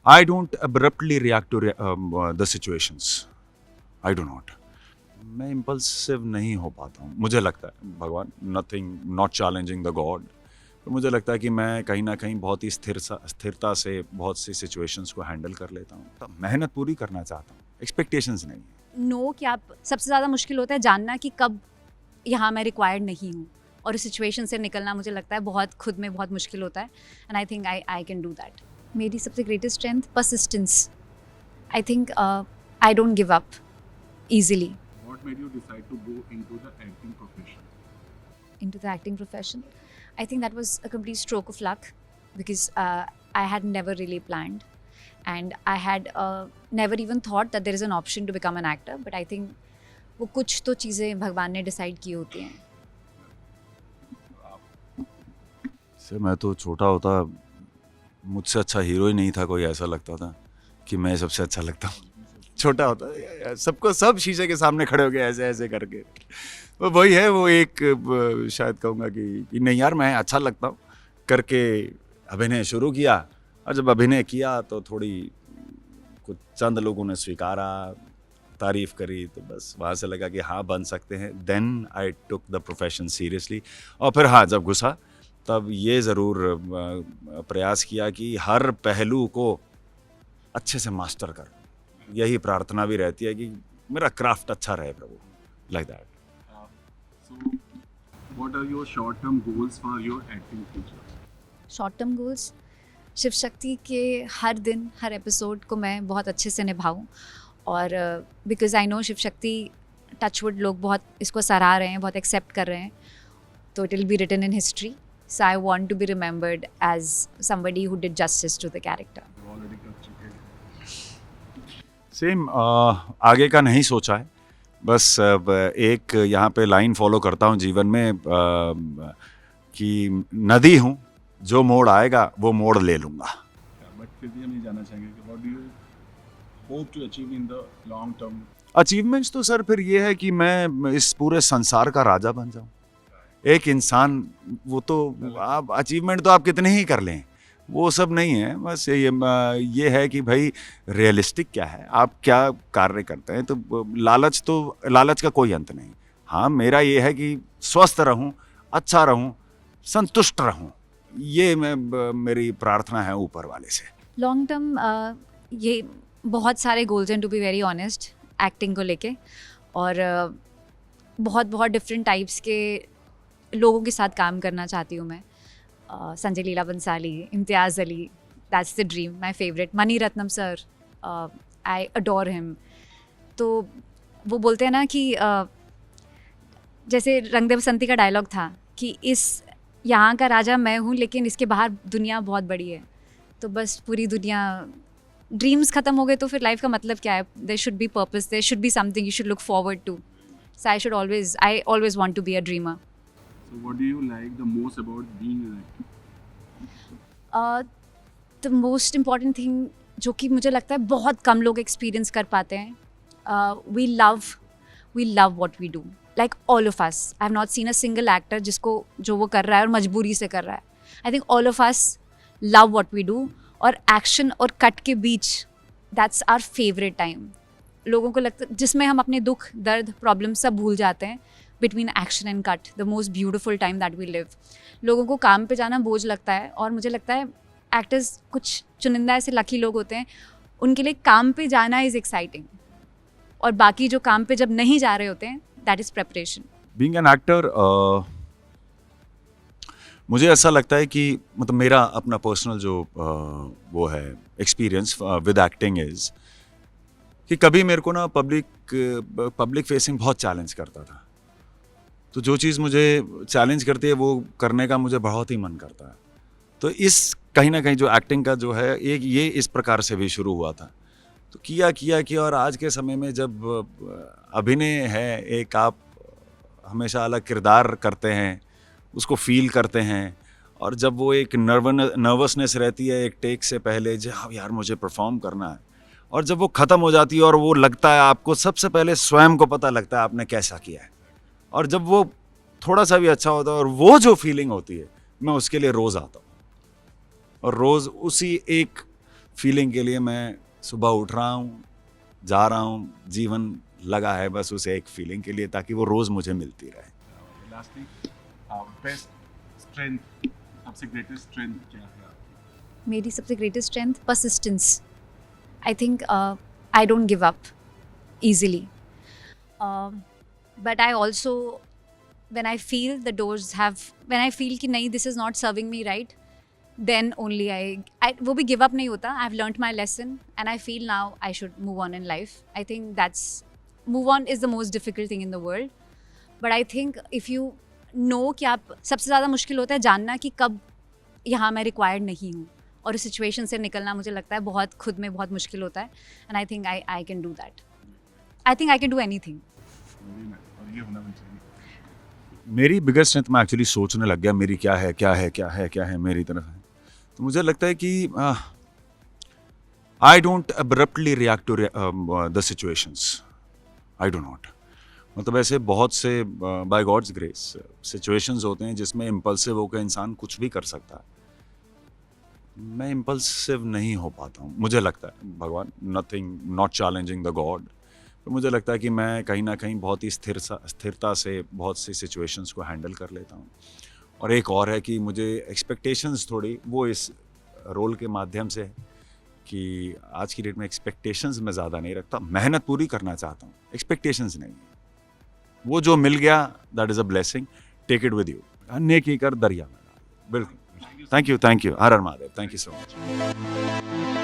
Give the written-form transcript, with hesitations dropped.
I don't abruptly react to the situations. I do not. मैं impulsive नहीं हो पाता हूँ, मुझे लगता है। भगवान, nothing, not challenging the God, तो मुझे लगता है कि मैं कहीं ना कहीं बहुत ही स्थिरता से बहुत सी सिचुएशंस को हैंडल कर लेता हूँ। तो मेहनत पूरी करना चाहता हूँ, एक्सपेक्टेशंस नहीं है। नो कि आप सबसे ज़्यादा मुश्किल होता है जानना कि कब यहाँ मैं रिक्वायर्ड नहीं हूँ, और इस सिचुएशन से निकलना मुझे लगता है बहुत खुद में बहुत मुश्किल होता है, and I think I can do that. मेरी सबसे greatest strength persistence. I think I don't give up easily. What made you decide to go into the acting profession? Into the acting profession, I think that was a complete stroke of luck, because I had never really planned, and I had never even thought that there is an option to become an actor, but I think वो कुछ तो चीज़ें भगवान ने decide की होती हैं। से मैं तो छोटा होता, मुझसे अच्छा हीरो ही नहीं था कोई, ऐसा लगता था कि मैं सबसे अच्छा लगता हूँ। छोटा होता सबको, सब शीशे के सामने खड़े हो गए ऐसे ऐसे करके, वो वही है, वो एक शायद कहूँगा कि नहीं यार मैं अच्छा लगता हूँ करके अभिनय शुरू किया। और जब अभिनय किया तो थोड़ी कुछ चंद लोगों ने स्वीकारा, तारीफ करी, तो बस वहाँ से लगा कि हाँ बन सकते हैं। Then I took the profession seriously. और फिर हाँ, जब घुसा तब ये ज़रूर प्रयास किया कि हर पहलू को अच्छे से मास्टर कर। यही प्रार्थना भी रहती है कि मेरा क्राफ्ट अच्छा रहे प्रभु, like that. So, what are your short-term goals for your acting future? Short term goals, Shiv Shakti के हर दिन हर एपिसोड को मैं बहुत अच्छे से निभाऊं, और because I know Shiv Shakti touchwood लोग बहुत इसको सराह रहे हैं, बहुत एक्सेप्ट कर रहे हैं, तो it will be written in history. So I want to be remembered as somebody who did justice to the character. Already कर चुके हैं। सेम आगे का नहीं सोचा है, बस एक यहाँ पे लाइन फॉलो करता हूँ जीवन में कि नदी हूँ, जो मोड़ आएगा वो मोड़ ले लूँगा। बट फिर भी हम ये जानना चाहेंगे कि what do you hope to achieve in the long term? Achievements तो सर फिर ये है कि मैं इस पूरे संसार का राजा बन जाऊँ, एक इंसान। वो तो आप अचीवमेंट तो आप कितने ही कर लें, वो सब नहीं है। बस ये है कि भाई रियलिस्टिक क्या है, आप क्या कार्य करते हैं। तो लालच का कोई अंत नहीं। हाँ, मेरा ये है कि स्वस्थ रहूं, अच्छा रहूं, संतुष्ट रहूं, ये मेरी प्रार्थना है ऊपर वाले से। लॉन्ग टर्म ये बहुत सारे गोल्स हैं, to be very honest, acting को लेके, और बहुत बहुत डिफरेंट टाइप्स के लोगों के साथ काम करना चाहती हूँ मैं। Sanjay Leela Bhansali, Imtiaz Ali, that's the dream, my favourite. Mani Ratnam sir, I adore him. तो वो बोलते हैं ना कि जैसे रंग दे बसंती का डायलॉग था कि इस यहाँ का राजा मैं हूँ, लेकिन इसके बाहर दुनिया बहुत बड़ी है। तो बस पूरी दुनिया, ड्रीम्स ख़त्म हो गए तो फिर लाइफ का मतलब क्या है? There should be purpose, there should be something you should look forward to. So I always want to be a dreamer. So what do you like the most about being an actor? The most important thing जो कि मुझे लगता है बहुत कम लोग experience कर पाते हैं, we love what we do, like all of us. I have not seen a single actor जिसको जो वो कर रहा है और मजबूरी से कर रहा है। I think all of us love what we do, और एक्शन और कट के बीच दैट्स आवर फेवरेट टाइम। लोगों को लगता है जिसमें हम अपने दुख, दर्द, प्रॉब्लम सब भूल जाते हैं, between action and cut, the most beautiful time that we live. लोगों को काम पे जाना बोझ लगता है, और मुझे लगता है एक्टर्स कुछ चुनिंदा ऐसे लकी लोग होते हैं, उनके लिए काम पे जाना इज़ एक्साइटिंग, और बाकी जो काम पे जब नहीं जा रहे होते हैं, that is preparation. Being an actor, मुझे ऐसा लगता है कि मतलब मेरा अपना पर्सनल जो वो है एक्सपीरियंस विद एक्टिंग इज़ कि कभी मेरे को ना पब्लिक फेसिंग बहुत चैलेंज करता था। तो जो चीज़ मुझे चैलेंज करती है वो करने का मुझे बहुत ही मन करता है। तो इस कहीं ना कहीं जो एक्टिंग का जो है एक ये इस प्रकार से भी शुरू हुआ था। तो किया और आज के समय में जब अभिनय है, एक आप हमेशा अलग किरदार करते हैं, उसको फील करते हैं, और जब वो एक नर्वसनेस रहती है एक टेक से पहले, जो हाँ यार मुझे परफॉर्म करना है, और जब वो ख़त्म हो जाती है और वो लगता है आपको, सबसे पहले स्वयं को पता लगता है आपने कैसा किया है, और जब वो थोड़ा सा भी अच्छा होता है और वो जो फीलिंग होती है, मैं उसके लिए रोज़ आता हूँ और रोज़ उसी एक फीलिंग के लिए मैं सुबह उठ रहा हूँ, जा रहा हूँ, जीवन लगा है बस उस एक फीलिंग के लिए, ताकि वो रोज़ मुझे मिलती रहे। लास्टली बेस्ट स्ट्रेंथ, सबसे ग्रेटेस्ट स्ट्रेंथ क्या है आपकी? मेरी सबसे greatest strength persistence. I think I don't give up easily. But I also, when I feel the doors have, when I feel कि नहीं this is not serving me right, then only I वो भी give up नहीं होता. I've learnt my lesson and I feel now I should move on in life. I think move on is the most difficult thing in the world. But I think if you know कि आप, सबसे ज़्यादा मुश्किल होता है जानना कि कब यहाँ मैं required नहीं हूँ, और इस सिचुएशन से निकलना मुझे लगता है बहुत खुद में बहुत मुश्किल होता है. And I think I can do that. I think I can do anything. और ये होना भी चाहिए। मेरी बिगेस्ट स्ट्रेंथ, मैं एक्चुअली सोचने लग गया मेरी क्या है, क्या है, क्या है, क्या है मेरी तरफ है। तो मुझे लगता है कि I don't abruptly react to the situations, I do not. मतलब ऐसे बहुत से बाय गॉड्स ग्रेस सिचुएशंस होते हैं जिसमें इम्पल्सिव होकर इंसान कुछ भी कर सकता है। मैं इम्पल्सिव नहीं हो पाता हूँ, मुझे लगता है। भगवान, nothing, not challenging the God, तो मुझे लगता है कि मैं कहीं ना कहीं बहुत ही स्थिरता से बहुत सी सिचुएशंस को हैंडल कर लेता हूँ। और एक और है कि मुझे एक्सपेक्टेशंस थोड़ी, वो इस रोल के माध्यम से है कि आज की डेट में एक्सपेक्टेशंस मैं ज़्यादा नहीं रखता, मेहनत पूरी करना चाहता हूँ, एक्सपेक्टेशंस नहीं है। वो जो मिल गया that is a blessing, take it with you, नेकी कर दरिया में डाल। बिल्कुल। Thank you, Har Har Mahadev, thank you so much.